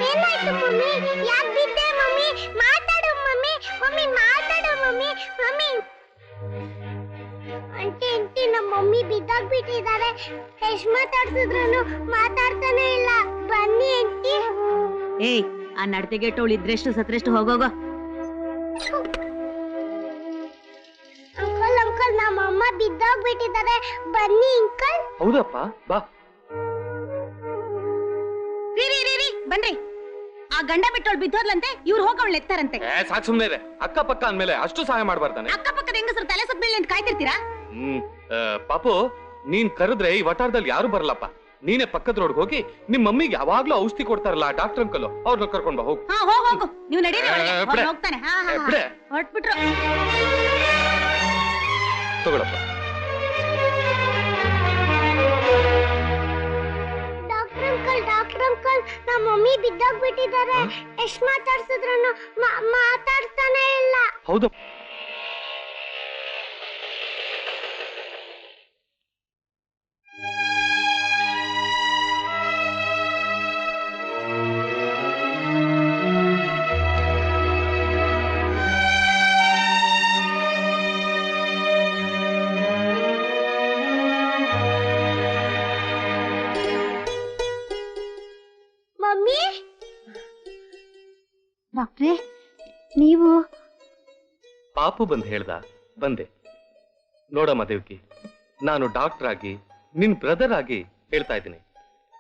ಏನಾಯ್ತು ಮಮ್ಮಿ? ಯಾಕೆ ಬಿದ್ದೆ ಮಮ್ಮಿ? ಮಾತಾಡು ಮಮ್ಮಿ. ಮಮ್ಮಿ ಮಾತಾಡು ಮಮ್ಮಿ. ಮಮ್ಮಿ ಆಂಟಿ ನಮ್ಮ ಮಮ್ಮಿ ಬಿದ್ದಾಗ್ಬಿಟ್ಟಿದ್ದಾರೆ. ಎಷ್ಟು ಮಾತಾಡ್ಸಿದ್ರು ಮಾತಾಡ್ತಾನೆ ಇಲ್ಲ. ಬನ್ನಿ ಆಂಟಿ. ಏಯ್, ಆ ನಡತೆಗೆಟ್ಟವಳು ಇದ್ರೆಷ್ಟು ಸತ್ರೆಷ್ಟು ಹೋಗೋಗ. ಅಂಕಲ್ ಅಂಕಲ್ ನಮ್ಮ ಅಮ್ಮ ಬಿದ್ದಾಗ್ಬಿಟ್ಟಿದ್ದಾರೆ. ಬನ್ನಿ ಅಂಕಲ್. ಹೌದಪ್ಪ, ಬಾ. ಬನ್ರಿ. ಆ ಗಂಡ ಬಿಟ್ಟವಳು ಬಿದ್ದೋದ್ಲಂತೆ, ಇವ್ರು ಹೋಗವಳು ಎತ್ತಾರಂತೆ. ಸಾಕು, ಸುಮ್ನೆ ಇದೆ. ಅಕ್ಕ ಪಕ್ಕ ಅಂದ್ಮೇಲೆ ಅಷ್ಟು ಸಹಾಯ ಮಾಡ್ಬಾರ್ದಾನೆ. ಅಕ್ಕಪಕ್ಕದ ಹೆಂಗಸರು ತಲೆ ಸುತ್ತ ಬೀಳಿ ಅಂತ ಕಾಯ್ತಿರ್ತೀರಾ? ಪಾಪು, ನೀನ್ ಕರೆದ್ರೆ ಈ ವಟಾರದಲ್ಲಿ ಯಾರು ಬರಲ್ಲಪ್ಪ. ನೀನೇ ಪಕ್ಕದ ರೋಡ್ಗೆ ಹೋಗಿ ನಿಮ್ ಮಮ್ಮಿಗೆ ಯಾವಾಗ್ಲೂ ಔಷಧಿ ಕೊಡ್ತಾರಲ್ಲ ಡಾಕ್ಟರ್ ಅಂಕಲ್, ಅವ್ರನ್ನ ಕರ್ಕೊಂಡ್ ಬಾ. ಹೋಗು. ಹೋಗು, ನೀವು ನಡೀರಿ. ಹೋಗ್ತಾನೆ. ಹೊರಟ್ಬಿಟ್ರು. ತಗೊಳಪ್ಪ. ಡಾಕ್ಟರ್ ಅಂಕಲ್ ನಮ್ಮ ಮಮ್ಮಿ ಬಿದ್ದಾಗ್ಬಿಟ್ಟಿದ್ದಾರೆ. ಎಷ್ಟು ಮಾತಾಡ್ಸಿದ್ರು ಮಾತಾಡ್ತಾನೆ ಇಲ್ಲ. ಹೌದು. ಮಮ್ಮಿ, ಡಾಕ್ಟ್ರೇ, ನೀವು? ಪಾಪು ಬಂದ್ ಹೇಳ್ದ, ಬಂದೆ. ನೋಡಮ್ಮ ದೇವ್ಕಿ, ನಾನು ಡಾಕ್ಟರ್ ಆಗಿ ನಿನ್ ಬ್ರದರ್ ಆಗಿ ಹೇಳ್ತಾ ಇದ್ದೀನಿ,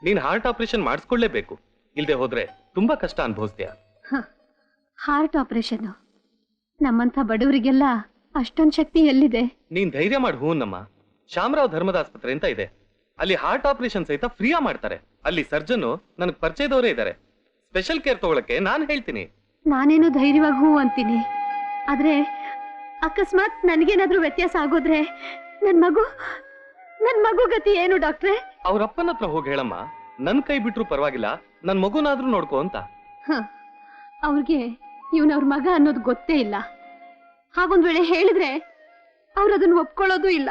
ನೀನ್ ಹಾರ್ಟ್ ಆಪರೇಷನ್ ಮಾಡಿಸ್ಕೊಳ್ಳೇಬೇಕು. ಇಲ್ದೆ ಹೋದ್ರೆ ತುಂಬಾ ಕಷ್ಟ ಅನುಭವಿಸ್ತೀಯ. ಹಾರ್ಟ್ ಆಪರೇಷನ್ ನಮ್ಮಂಥ ಬಡವರಿಗೆಲ್ಲ ಅಷ್ಟೊಂದು ಶಕ್ತಿ ಎಲ್ಲಿದೆ? ನೀನ್ ಧೈರ್ಯ ಮಾಡಿ. ಹೂನಮ್ಮ, ಶಾಮರಾವ್ ಧರ್ಮದ ಆಸ್ಪತ್ರೆ ಅಂತ ಇದೆ. ಅಲ್ಲಿ ಹಾರ್ಟ್ ಆಪರೇಷನ್ ಸಹಿತ ಫ್ರೀಯಾ ಮಾಡ್ತಾರೆ. ಅಲ್ಲಿ ಸರ್ಜನ್ ನನಗೆ ಪರಿಚಯದವರೇ ಇದ್ದಾರೆ. ಸ್ಪೆಷಲ್ ಕೇರ್ ತಗೊಳಕ್ಕೆ ನಾನು ಹೇಳ್ತೀನಿ. ನಾನೇನು ಧೈರ್ಯವಾಗಿ ಹೂ ಅಂತೀನಿ, ಆದ್ರೆ ಅಕಸ್ಮಾತ್ ನನಗೇನಾದ್ರೂ ವ್ಯತ್ಯಾಸ ಆಗೋದ್ರೆ ನನ್ ಮಗು ಗತಿ ಏನು ಡಾಕ್ಟ್ರೆ? ಅವ್ರ ಅಪ್ಪನ ಹತ್ರ ಹೋಗಿ ಹೇಳಮ್ಮ, ನನ್ ಕೈ ಬಿಟ್ರು ಪರವಾಗಿಲ್ಲ, ನನ್ ಮಗುನಾದ್ರೂ ನೋಡ್ಕೋ ಅಂತ. ಅವ್ರಿಗೆ ಅವ್ರ ಮಗ ಅನ್ನೋದು ಗೊತ್ತೇ ಇಲ್ಲ. ಹಾಗೊಂದ್ ವೇಳೆ ಹೇಳಿದ್ರೆ ಅವ್ರು ಅದನ್ನ ಒಪ್ಕೊಳ್ಳೋದು ಇಲ್ಲ.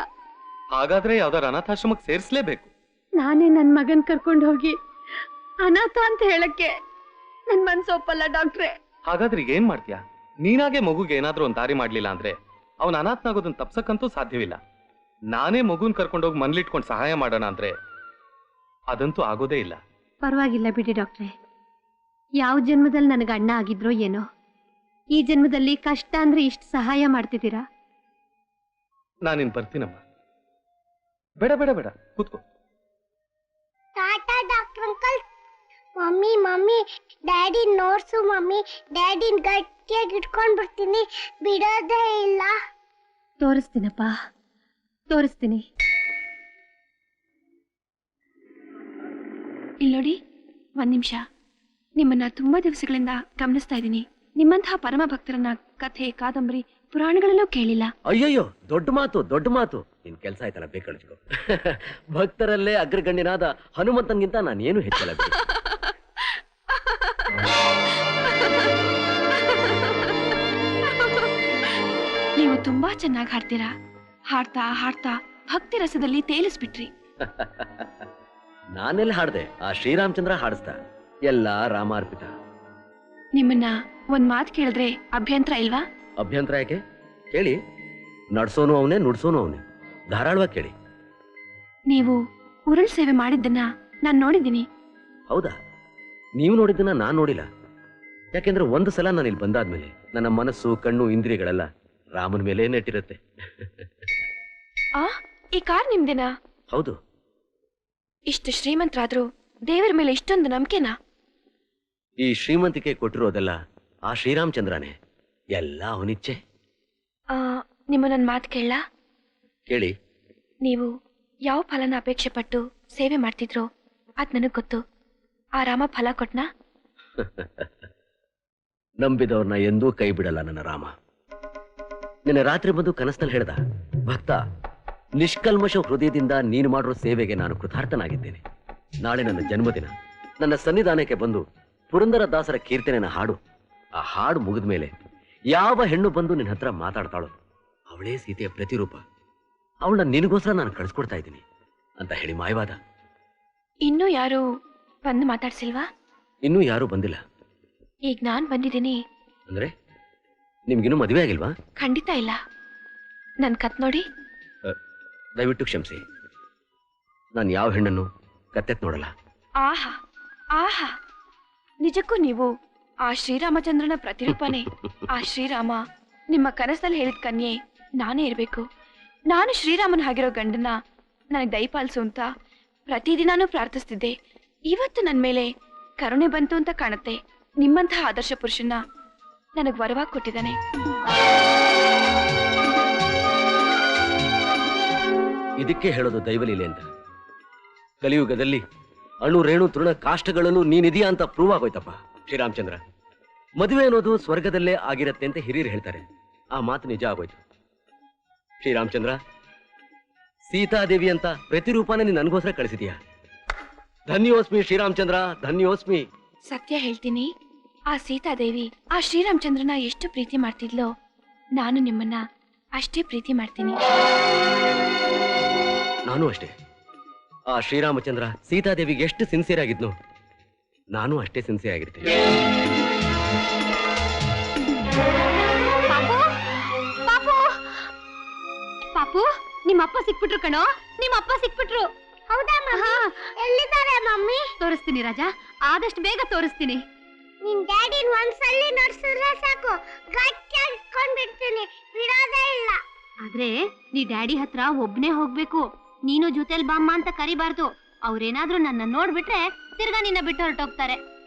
ಹಾಗಾದ್ರೆ ಯಾವ್ದಾರ ಅನಾಥಾಶ್ರಮಕ್ಕೆ ಸೇರಿಸಲೇಬೇಕು. ನಾನೇ ನನ್ ಮಗನ್ ಕರ್ಕೊಂಡು ಹೋಗಿ ಅನಾಥ ಅಂತ ಹೇಳಕ್ಕೆ ನನ್ ಮನ್ಸು ಒಪ್ಪಲ್ಲ ಡಾಕ್ಟ್ರೆ. ಹಾಗಾದ್ರೆ ಏನ್ ಮಾಡ್ತೀಯಾ? ನೀನಾಗೆ ಮಗುಗೆ ಏನಾದ್ರೂ ಒಂದ್ ದಾರಿ ಮಾಡ್ಲಿಲ್ಲ ಅಂದ್ರೆ ಅವನ ಅನಾಥನಾಗೋದನ್ನ ತಪ್ಸಕ್ಕಂತೂ ಸಾಧ್ಯವಿಲ್ಲ. ನಾನೇ ಮಗುನ್ ಕರ್ಕೊಂಡೋಗಿ ಮನ್ಲಿಟ್ಕೊಂಡು ಸಹಾಯ ಮಾಡೋಣ ಅಂದ್ರೆ ಅದಂತೂ ಆಗೋದೇ ಇಲ್ಲ. ಪರವಾಗಿಲ್ಲ ಬಿಡಿ ಡಾಕ್ಟ್ರೆ. ಯಾವ ಜನ್ಮದಲ್ಲಿ ನನಗೆ ಅಣ್ಣ ಆಗಿದ್ರೋ ಏನೋ, ಈ ಜನ್ಮದಲ್ಲಿ ಕಷ್ಟ ಅಂದ್ರೆ ಇಷ್ಟು ಸಹಾಯ ಮಾಡ್ತಿದ್ದೀರಾ. ನಾನಿನ್ ಬರ್ತೀನಮ್ಮ. ಬೇಡ ಬೇಡ ಬೇಡ, ಕೂತ್ಕೋ. Tata doctor uncle. Mummy mummy daddy ನೋಡ್ಸು ಮಮ್ಮಿ. ಡ್ಯಾಡಿನ ಗಟ್ಟಿಯಾಗಿ ಇಟ್ಕೊಂಡ್ ಬರ್ತೀನಿ, ಬಿಡೋದೇ ಇಲ್ಲ. ತೋರಿಸ್ತೀನಪ್ಪ, ತೋರಿಸ್ತೀನಿ. ಇಲ್ಲೋಡಿ, ಒಂದ್ ನಿಮಿಷ. ನಿಮ್ಮನ್ನ ತುಂಬಾ ದಿವಸಗಳಿಂದ ಗಮನಿಸ್ತಾ ಇದ್ದೀನಿ. ನಿಮ್ಮಂತಹ ಪರಮ ಭಕ್ತರನ್ನ ಕಥೆ, ಕಾದಂಬರಿ, ಪುರಾಣಗಳಲ್ಲೂ ಕೇಳಿಲ್ಲ. ಅಯ್ಯಯ್ಯೋ, ದೊಡ್ಡ ಮಾತು ದೊಡ್ಡ ಮಾತು. ನಿನ್ ಕೆಲಸ ಆಯ್ತಲ್ಲ, ಬೇಕಳಿಸ್ಕೊ. ಭಕ್ತರಲ್ಲೇ ಅಗ್ರಗಣ್ಯನಾದ ಹನುಮಂತನ್ಗಿಂತ ನಾನೇನು ಹೆಚ್ಚಲ್ಲ. ನೀವು ತುಂಬಾ ಚೆನ್ನಾಗಿ ಹಾಡ್ತೀರಾ. ಹಾಡ್ತಾ ಹಾಡ್ತಾ ಭಕ್ತಿ ರಸದಲ್ಲಿ ತೇಲಿಸ್ಬಿಟ್ರಿ. ನಾನೆಲ್ಲ ಹಾಡ್ದೆ, ಆ ಶ್ರೀರಾಮಚಂದ್ರ ಹಾಡಿಸ್ದ. ಎಲ್ಲ ರಾಮಾರ್ಪಿತ. ನಿಮ್ಮನ್ನ ಒಂದ್ ಮಾತು ಕೇಳಿದ್ರೆ ಅಭ್ಯಂತರ ಇಲ್ವಾ? ಅಭ್ಯಂತರ ಯಾಕೆ? ಕೇಳಿ. ನಡ್ಸೋನು ಅವನೇ, ನುಡ್ಸೋನು ಅವನೇ. ಧಾರಾಳವಾಗಿ ಕೇಳಿ. ನೀವು ಉರುಳ್ ಸೇವೆ ಮಾಡಿದ್ದನ್ನ ನಾನ್ ನೋಡಿದ್ದೀನಿ. ಹೌದಾ? ನೀವು ನೋಡಿದ್ದನ್ನ ನಾನ್ ನೋಡಿಲ್ಲ. ಯಾಕೆಂದ್ರೆ ಒಂದು ಸಲ ನಾನು ಇಲ್ಲಿ ಬಂದಾದ್ಮೇಲೆ ನನ್ನ ಮನಸ್ಸು, ಕಣ್ಣು, ಇಂದ್ರಿಯಗಳೆಲ್ಲ ರಾಮನ ಮೇಲೆ ನೆಟ್ಟಿರುತ್ತೆ. ಈ ಕಾರ್ ನಿಮ್ದೇನಾ? ಹೌದು. ಇಷ್ಟು ಶ್ರೀಮಂತರಾದ್ರೂ ದೇವರ ಮೇಲೆ ಇಷ್ಟೊಂದು ನಂಬಿಕೆನಾ? ಈ ಶ್ರೀಮಂತಿಕೆ ಕೊಟ್ಟಿರೋದೆಲ್ಲ ಆ ಶ್ರೀರಾಮಚಂದ್ರನೇ. ಎಲ್ಲ ಅವನಿಚ್ಛೆ. ನಿಮ್ಮನ್ನೊಂದು ಮಾತು ಕೇಳಲಾ? ಕೇಳಿ. ನೀವು ಯಾವ ಫಲನ ಅಪೇಕ್ಷೆ ಪಟ್ಟು ಸೇವೆ ಮಾಡ್ತಿದ್ರೋ ಅದ್ ನನಗ್ ಗೊತ್ತು. ಆ ರಾಮ ಫಲ ಕೊಟ್ನಾ? ನಂಬಿದವ್ರನ್ನ ಎಂದೂ ಕೈ ಬಿಡಲ್ಲ ನನ್ನ ರಾಮ. ನಿನ್ನೆ ರಾತ್ರಿ ಬಂದು ಕನಸಿನಲ್ಲಿ ಹೇಳ್ದ, ಭಕ್ತ, ನಿಷ್ಕಲ್ಮಶ ಹೃದಯದಿಂದ ನೀನು ಮಾಡಿರೋ ಸೇವೆಗೆ ನಾನು ಕೃತಾರ್ಥನಾಗಿದ್ದೇನೆ. ನಾಳೆ ನನ್ನ ಜನ್ಮದಿನ. ನನ್ನ ಸನ್ನಿಧಾನಕ್ಕೆ ಬಂದು ಪುರಂದರದಾಸರ ಕೀರ್ತನೆನ ಹಾಡು. ಆ ಹಾಡು ಮುಗಿದ ಮೇಲೆ ಯಾವ ಹೆಣ್ಣು ಬಂದು ನಿನ್ನ ಹತ್ರ ಮಾತಾಡ್ತಾಳೋ ಅವಳೇ ಸೀತೆಯ ಪ್ರತಿರೂಪ. ಅವಳನ್ನ ನಿನಗೋಸ್ಕರ ನಾನು ಕಳಿಸ್ಕೊಡ್ತಾ ಇದ್ದೀನಿ ಅಂತ ಹೇಳಿ ಮಾಯವಾದ. ಇನ್ನೂ ಯಾರು ಬಂದು ಮಾತಾಡ್ಸಿಲ್ವಾ? ಇನ್ನೂ ಯಾರೂ ಬಂದಿಲ್ಲ. ಈಗ ನಾನ್ ಬಂದಿದ್ದೀನಿ. ಅಂದ್ರೆ ನಿಮ್ಗಿನ್ನೂ ಮದುವೆ ಆಗಿಲ್ವಾ? ಖಂಡಿತ ಇಲ್ಲ. ನನ್ ಕತ್ ನೋಡಿ. ದಯವಿಟ್ಟು ಕ್ಷಮಿಸಿ, ನಾನು ಯಾವ ಹೆಣ್ಣನ್ನು ಕತ್ತೆತ್ ನೋಡಲ್ಲ. ಆಹಾ ಆಹಾ, ನಿಜಕ್ಕೂ ನೀವು ಆ ಶ್ರೀರಾಮಚಂದ್ರನ ಪ್ರತಿರೂಪನೇ. ಆ ಶ್ರೀರಾಮ ನಿಮ್ಮ ಕನಸಲ್ಲಿ ಹೇಳಿದ ಕನ್ಯೆ ನಾನೇ ಇರಬೇಕು. ನಾನು ಶ್ರೀರಾಮನ ಆಗಿರೋ ಗಂಡನ ನನಗೆ ದಯಪಾಲಿಸು ಅಂತ ಪ್ರತಿದಿನಾನೂ ಪ್ರಾರ್ಥಿಸ್ತಿದ್ದೆ. ಇವತ್ತು ನನ್ನ ಮೇಲೆ ಕರುಣೆ ಬಂತು ಅಂತ ಕಾಣುತ್ತೆ. ನಿಮ್ಮಂತಹ ಆದರ್ಶ ಪುರುಷನ ನನಗೆ ವರವಾಗಿ ಕೊಟ್ಟಿದ್ದಾನೆ. ಇದಕ್ಕೆ ಹೇಳೋದು ದೈವಲೀಲೆ ಅಂತ. ಕಲಿಯುಗದಲ್ಲಿ ಅಣು ರೇಣು ತೃಣ ಕಾಷ್ಟಗಳಲ್ಲೂ ನೀನಿದೆಯಾ ಅಂತ ಪ್ರೂವ್ ಆಗೋಯ್ತಪ್ಪ ಶ್ರೀರಾಮಚಂದ್ರ. ಮದುವೆ ಅನ್ನೋದು ಸ್ವರ್ಗದಲ್ಲೇ ಆಗಿರತ್ತೆ ಅಂತ ಹಿರಿಯರು ಹೇಳ್ತಾರೆ. ಆ ಮಾತು ನಿಜ ಆಗೋಯ್ತು. ಶ್ರೀರಾಮಚಂದ್ರ, ಸೀತಾದೇವಿ ಅಂತ ಪ್ರತಿರೂಪನ ನೀನು ನನಗೋಸ್ಕರ ಕಳಿಸಿದೀಯಾ. ಧನ್ಯೋಸ್ಮಿ ಶ್ರೀರಾಮಚಂದ್ರ, ಧನ್ಯೋಸ್ಮಿ. ಸತ್ಯ ಹೇಳ್ತೀನಿ, ಆ ಸೀತಾದೇವಿ ಆ ಶ್ರೀರಾಮಚಂದ್ರನ ಎಷ್ಟು ಪ್ರೀತಿ ಮಾಡ್ತಿದ್ಲೋ ನಾನು ನಿಮ್ಮನ್ನ ಅಷ್ಟೇ ಪ್ರೀತಿ ಮಾಡ್ತೀನಿ. ನಾನು ಅಷ್ಟೇ. ಆ ಶ್ರೀರಾಮಚಂದ್ರ ಸೀತಾದೇವಿಗೆ ಎಷ್ಟು ಸಿನ್ಸಿಯರ್ ಆಗಿದ್ನು, ನಾನು ಅಷ್ಟೇ ಸಿನ್ಸಿಯರ್ ಆಗಿರ್ತೀನಿ. ಪಾಪು ಪಾಪು ಪಾಪು, ನಿಮ್ಮಪ್ಪ ಸಿಕ್ಬಿಟ್ರು ಕಣೋ, ನಿಮ್ಮಪ್ಪ ಸಿಕ್ಬಿಟ್ರು. ಹೌದಾ ಮಮ್ಮಿ? ಎಲ್ಲಿದ್ದಾರೆ ಮಮ್ಮಿ? ತೋರಿಸ್ತೀನಿ ರಾಜ, ಆದಷ್ಟು ಬೇಗ ತೋರಿಸ್ತೀನಿ. ನಿನ್ ಡ್ಯಾಡಿನ ಒಂದ್ಸಲಿ ನೋಡ್ಸಿದ್ರೆ ಸಾಕು, ಗಟ್ಟಿಯಾಗಿ ಇಟ್ಕೊಂಡ್ಬಿಡ್ತೀನಿ, ಬಿಡೋದೇ ಇಲ್ಲ. ಆದ್ರೆ ನೀ ಡ್ಯಾಡಿ ಹತ್ರ ಒಬ್ನೇ ಹೋಗ್ಬೇಕು. ನೀನು ಜೊತೆಲ್ ಬಾಮ್ಮ ಅಂತ ಕರಿಬಾರ್ದು. ಅವ್ರೇನಾದ್ರೂ ನನ್ನ ನೋಡ್ಬಿಟ್ರೆ ತಿರ್ಗಾ ನಿನ್ನ ಬಿಟ್ಟು ಹೊರಟೋಗ್ತಾರೆ.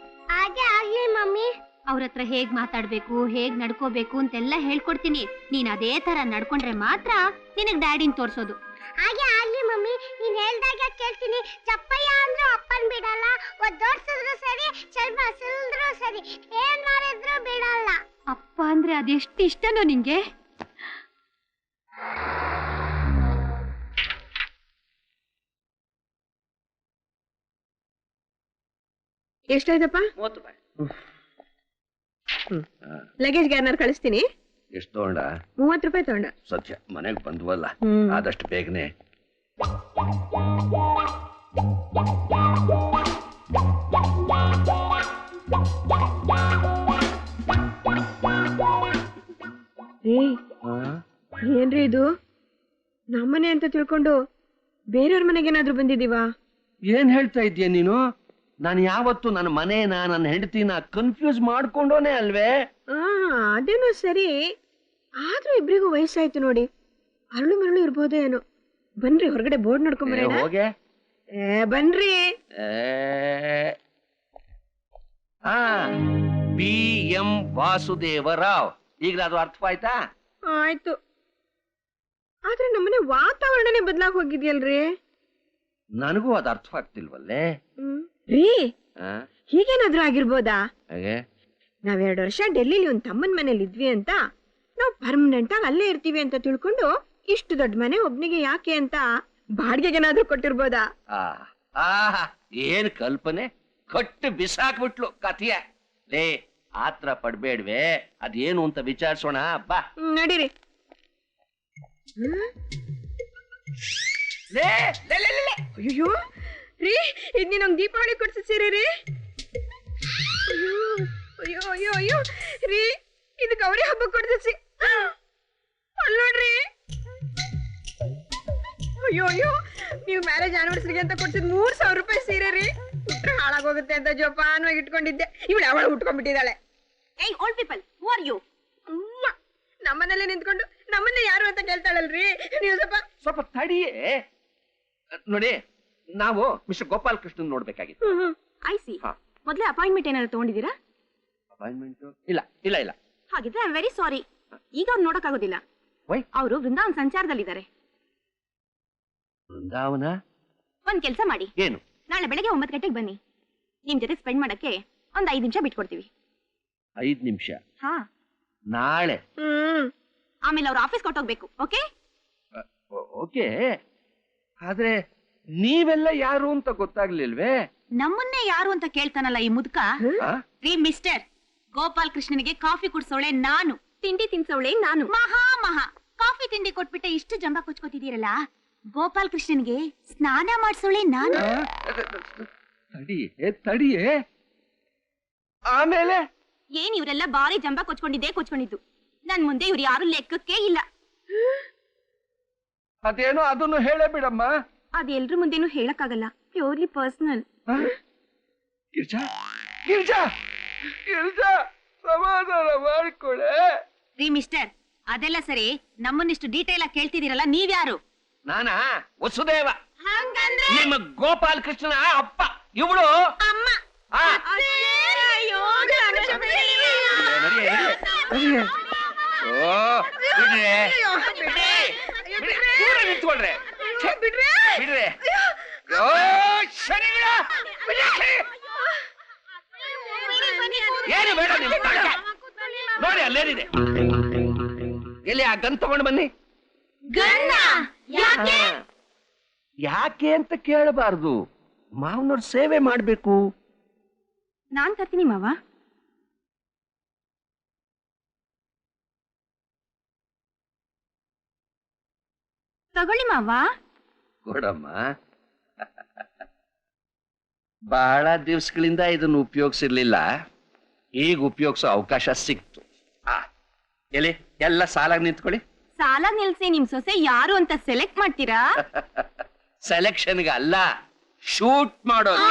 ಹಾಗೆ ಆಗ್ಲಿ ಮಮ್ಮಿ. ಅವ್ರ ಹತ್ರ ಹೇಗ್ ಮಾತಾಡ್ಬೇಕು, ಹೇಗ್ ನಡ್ಕೋಬೇಕು ಅಂತೆಲ್ಲ ಹೇಳ್ಕೊಡ್ತೀನಿ. ನೀನ್ ಅದೇ ತರ ನಡ್ಕೊಂಡ್ರೆ ಮಾತ್ರ ನಿನಗ್ ಡ್ಯಾಡಿನ್ ತೋರ್ಸೋದು. ಹಾಗೆ ಆಗ್ಲಿ ಮಮ್ಮಿ, ನೀನ್ ಹೇಳ್ದಾಗ ಕೇಳ್ತೀನಿ. ಚಪ್ಪಯ್ಯ ಅಂದ್ರೂ ಅಪ್ಪನ್ ಬಿಡಲ್ಲ, ಒದ್ದೋಡ್ಸಿದ್ರು ಸರಿ, ಚರ್ಮ ಸುಲ್ದ್ರು ಸರಿ, ಏನ್ ಮಾಡಿದ್ರು ಬಿಡಲ್ಲ. ಅಪ್ಪ ಅಂದ್ರೆ ಅದೆಷ್ಟು ಇಷ್ಟನೋ ನಿಂಗೆ. ಎಷ್ಟಾಯ್ತಪ್ಪ? 30 ರೂಪಾಯಿ. ಲಗೇಜ್ ಯಾರನ್ನಾರು ಕಳಿಸ್ತೀನಿ. ಎಷ್ಟು ತಗೊಂಡ? 30 ರೂಪಾಯಿ ತಗೊಂಡ. ಸತ್ಯ, ಮನೆಗೆ ಬಂದ್ವಲ್ಲ, ಆದಷ್ಟು ಬೇಗನೆ. ಏನ್ರಿ ಇದು? ನಮ್ಮನೆ ಅಂತ ತಿಳ್ಕೊಂಡು ಬೇರೆಯವ್ರ ಮನೆಗೆ ಏನಾದ್ರೂ ಬಂದಿದೀವಾ? ಏನ್ ಹೇಳ್ತಾ ಇದ್ದೀಯ ನೀನು? ನಾನು ಯಾವತ್ತು ನನ್ನ ಮನೇನ ನನ್ನ ಹೆಂಡತಿನ ಕನ್ಫ್ಯೂಸ್ ಮಾಡ್ಕೊಂಡೋನೆ ಅಲ್ವೇ? ಅದೇನೋ ಸರಿ, ಆದ್ರೂ ಇಬ್ರಿಗೂ ವಯಸ್ಸಾಯ್ತು ನೋಡಿ, ಅರಳು ಮರಳು ಇರ್ಬೋದೇ ಏನೋ. ಬನ್ರಿ ಹೊರಗಡೆ ಬೋರ್ಡ್ ನೋಡ್ಕೊಂಬರೋಣ. ಹೋಗೆ ಬನ್ರಿ. BM ವಾಸುದೇವರಾವ್. ಈಗಲಾದ್ರೂ ಅರ್ಥವಾಯ್ತಾ? ಆಯ್ತು. ಆದ್ರೆ ನಮ್ಮನೆ ವಾತಾವರಣನೇ ಬದಲಾಗಿ ಹೋಗಿದ್ಯಲ್ರಿ. ನನಗೂ ಅದು ಅರ್ಥವಾಗ್ತಿಲ್ವಲ್ಲೇ. ರೀ, ಹೀಗೇನಾದ್ರೂ ಆಗಿರ್ಬೋದಾ? ಹಾಗೆ ನಾವ್ 2 ವರ್ಷ ಡೆಲ್ಲಿಲಿ ಒಂದ್ ತಮ್ಮನ್ ಮನೇಲಿ ಇದ್ವಿ ಅಂತ, ನಾವ್ ಪರ್ಮನೆಂಟ್ ಆಗಿ ಅಲ್ಲೇ ಇರ್ತೀವಿ ಅಂತ ತಿಳ್ಕೊಂಡು ಇಷ್ಟು ದೊಡ್ಡ ಮನೆ ಒಬ್ನಿಗೆ ಯಾಕೆ ಅಂತ ಬಾಡಿಗೆಗೇನಾದ್ರೂ ಕೊಟ್ಟಿರ್ಬೋದಾ? ಏನ್ ಕಲ್ಪನೆ, ಕಟ್ಟು ಬಿಸಾಕ್ಬಿಟ್ಲು ಕಥೆಯ. ಲೇ, ಆತ್ರ ಪಡ್ಬೇಡ್ವೆ, ಅದೇನು ಅಂತ ವಿಚಾರಿಸೋಣ ಬಾ. ನಡೀರಿ. ಅಯ್ಯೋ ರೀ, ಇದ್ ನೀನೊಂಗ್ ದೀಪಾವಳಿ ಕೊಡ್ಸ ಸೀರೆ ರೀ. ಅಯ್ಯೋ ಅಯ್ಯೋ ಅಯ್ಯೋ ಅಯ್ಯೋ ರೀ, ಇದು ಗೌರಿ ಹಬ್ಬ ಕೊಡ್ಸಿ. ಅಲ್ ನೋಡ್ರಿ. ಅಯ್ಯೋ ಅಯ್ಯೋ, ನೀವು ಮ್ಯಾರೇಜ್ ಆನಿವರ್ಸರಿಗೆ ಅಂತ ಕೊಡ್ಸಿದ್ 3000 ರೂಪಾಯಿ ಸೀರೆ ರೀ. ಉಟ್ರೆ ಹಾಳಾಗೋಗುತ್ತೆ ಅಂತ ಜೋಪಾನವಾಗಿ ಇಟ್ಕೊಂಡಿದ್ದೆ. ಇವಳು ಅವಳು ಉಟ್ಕೊಂಡ್ಬಿಟ್ಟಿದ್ದಾಳೆ. ಏಯ್ old people, who are you? ನಮ್ಮನೇಲೆ ನಿಂತ್ಕೊಂಡು ನಮ್ಮನ್ನೇ ಯಾರು ಅಂತ ಕೇಳ್ತಾಳಲ್ರಿ. ನೀವು ಸ್ವಲ್ಪ ತಡಿಯೇ. ನೋಡಿ, ನಾವು ಮಿಸ್ಟರ್ ಗೋಪಾಲ್ ಕೃಷ್ಣನ್ ನೋಡ್ಬೇಕಾಗಿತ್ತು. I see. ಮೊದಲೇ ಅಪಾಯಿಂಟ್ಮೆಂಟ್ ಏನಾದ್ರು ತಗೊಂಡಿದ್ದೀರಾ? ಅಪಾಯಿಂಟ್ಮೆಂಟ್ ಇಲ್ಲ ಇಲ್ಲ ಇಲ್ಲ. ಹಾಗಿದ್ರೆ ಐ ಆಮ್ ವೆರಿ ಸಾರಿ, ಈಗ ಅವ್ರು ನೋಡಕ್ಕಾಗೋದಿಲ್ಲ. ಅವರು ವೃಂದಾವನ್ ಸಂಚಾರದಲ್ಲಿದ್ದಾರೆ. ವೃಂದಾವನ? ಒಂದ್ ಕೆಲ್ಸ ಮಾಡಿ, ಏನು? ನಾಳೆ ಬೆಳಗ್ಗೆ 9 ಗಂಟೆಗೆ ಬನ್ನಿ. ನಿಮ್ ಜೊತೆ ಸ್ಪೆಂಡ್ ಮಾಡಕ್ಕೆ ಒಂದ್ 5 ನಿಮಿಷ ಬಿಟ್ಕೊಡ್ತೀವಿ. 5 ನಿಮಿಷ? ಹಾ, ನಾಳೆ. ಆಮೇಲೆ ಅವ್ರು ಆಫೀಸ್ ಕೊಟ್ಟೋಗ್ಬೇಕು. Okay okay. ಆದ್ರೆ ನೀವೆಲ್ಲ ಯಾರು ಅಂತ ಗೊತ್ತಾಗ್ಲಿಲ್ವೇ? ನಮ್ಮನ್ನೇ ಯಾರು ಅಂತ ಕೇಳ್ತಾನಲ್ಲ ಈ ಮುದುಕ. ರೀ ಮಿಸ್ಟರ್, ಗೋಪಾಲ್ ಕೃಷ್ಣನಿಗೆ ಕಾಫಿ ಕುಡ್ಸೋಳೆ ನಾನು, ತಿಂಡಿ ತಿನ್ಸೋಳೆ ನಾನು, ಮಹಾ ಮಹಾ ಕಾಫಿ ತಿಂಡಿ ಕೊಟ್ಬಿಟ್ಟೆ ಇಷ್ಟು ಜಂಬ ಕುಚ್ಕೋತಿದ್ದೀರಲ್ಲ ಗೋಪಾಲ್ ಕೃಷ್ಣನ್ಗೆ ಸ್ನಾನ ಮಾಡ್ಸೋಳೆ ನಾನು. ತಡಿಯೇ ಆಮೇಲೆ ಏನ್ ಇವರೆಲ್ಲ ಬಾರಿ ಜಂಬ ಕೊಚ್ಕೊಂಡಿದ್ದು ನನ್ ಮುಂದೆ ಇವ್ರು ಯಾರು ಲೆಕ್ಕಕ್ಕೆ ಇಲ್ಲ. ಅದೇನೋ ಅದನ್ನು ಹೇಳೇ ಬಿಡಮ್ಮ. ಅದ್ ಎಲ್ರ ಮುಂದೆನೂ ಹೇಳಕ್ಕಾಗಲ್ಲ, ಪ್ಯೂರ್ಲಿ ಪರ್ಸನಲ್. ಗಿರ್ಜಾ ಗಿರ್ಜಾ ಗಿರ್ಜಾ ಸಮಾಧಾನ ಮಾಡಿಕೊಳೆ. ರೀ ಮಿಸ್ಟರ್, ಅದೆಲ್ಲ ಸರಿ, ನಮ್ಮನ್ನಿಷ್ಟು ಡೀಟೇಲ್ ಆಗಿ ಕೇಳ್ತಿದ್ದೀರಲ್ಲ, ನೀವ್ಯಾರು? ನಾನಾ ವಸುದೇವ, ನಿಮ್ಮ ಗೋಪಾಲ್ ಕೃಷ್ಣನ ಅಪ್ಪ. ಇವಳು ಅಮ್ಮ. ನಿಂತ್ಕೊಳ್ರೆ ಬಿಡ್ರೆ. ಏನು ಬೇಡ ನೀವು ನೋಡಿ, ಅಲ್ಲೇನಿದೆ. ಎಲ್ಲಿ ಆ ಗನ್ ತಗೊಂಡು ಬನ್ನಿ. ಯಾಕೆ ಅಂತ ಕೇಳಬಾರ್ದು, ಮಾವನವ್ರ ಸೇವೆ ಮಾಡ್ಬೇಕು. ನಾನ್ ತರ್ತೀನಿ ಮಾವ. ತಗೊಳ್ಳಿ ಮಾವ. ಕೊಡಮ್ಮ. ಬಹಳ ದಿವಸಗಳಿಂದ ಇದನ್ನು ಉಪಯೋಗಿಸಿರ್ಲಿಲ್ಲ, ಈಗ ಉಪಯೋಗಿಸೋ ಅವಕಾಶ ಸಿಕ್ತು. ಎಲ್ಲಿ ಎಲ್ಲ ಸಾಲಾಗಿ ನಿಂತ್ಕೊಳ್ಳಿ. ಸಾಲ ನಿಲ್ಸಿ ನಿಮ್ ಸೊಸೆ ಯಾರು ಅಂತ ಸೆಲೆಕ್ಟ್ ಮಾಡ್ತೀರಾ? ಸೆಲೆಕ್ಷನ್ಗೆ ಅಲ್ಲ, ಶೂಟ್ ಮಾಡೋದು.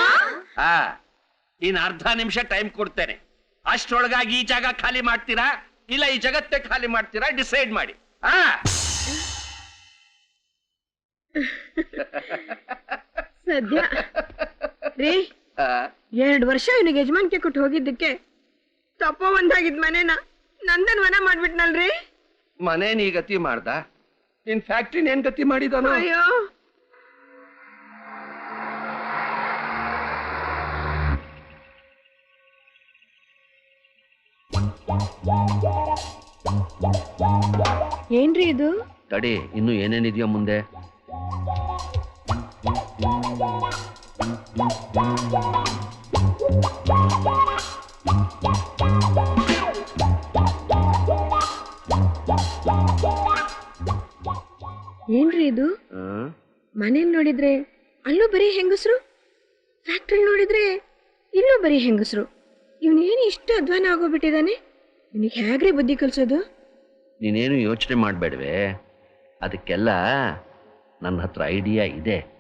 ಇನ್ ಅರ್ಧ ನಿಮಿಷ ಟೈಮ್ ಕೊಡ್ತೇನೆ. ಅಷ್ಟರೊಳಗಾಗಿ ಈ ಜಾಗ ಖಾಲಿ ಮಾಡ್ತೀರಾ ಇಲ್ಲ ಈ ಜಗತ್ತೇ ಖಾಲಿ ಮಾಡ್ತೀರಾ, ಡಿಸೈಡ್ ಮಾಡಿ. ಸದ್ಯ ರೀ 2 ವರ್ಷ ಇವನಿಗೆ ಯಜಮಾನ್ಕೆ ಕೊಟ್ಟು ಹೋಗಿದ್ದಕ್ಕೆ ತಪ್ಪೋ ಒಂದಾಗಿದ್ ಮನೇನ ನಂದನ್ ವನ ಮಾಡ್ಬಿಟ್ನಲ್ರಿ. ಮನೇನ್ ಈ ಗತಿ ಮಾಡ್ದ, ನಿನ್ ಫ್ಯಾಕ್ಟ್ರಿನ ಏನ್ ಗತಿ ಮಾಡಿದಾನೋ. ಅಯ್ಯೋ, ಏನ್ರಿ ಇದು? ತಡಿ, ಇನ್ನು ಏನೇನಿದೆಯೋ ಮುಂದೆ. ಏನ್ರಿ ಇದು? ಮನೇಲಿ ನೋಡಿದ್ರೆ ಅಲ್ಲೂ ಬರೀ ಹೆಂಗಸ್ರು, ಫ್ಯಾಕ್ಟ್ರಿ ನೋಡಿದ್ರೆ ಇಲ್ಲೂ ಬರೀ ಹೆಂಗಸ್ರು. ಇವನೇನು ಇಷ್ಟು ಅಧ್ವಾನ ಆಗೋಗ್ಬಿಟ್ಟಿದಾನೆ, ಇವನಿಗೆ ಹೇಗ್ರಿ ಬುದ್ಧಿ ಕಲ್ಸೋದು? ನೀನೇನು ಯೋಚನೆ ಮಾಡ್ಬೇಡ್ವೆ, ಅದಕ್ಕೆಲ್ಲ ನನ್ನ ಹತ್ರ ಐಡಿಯಾ ಇದೆ.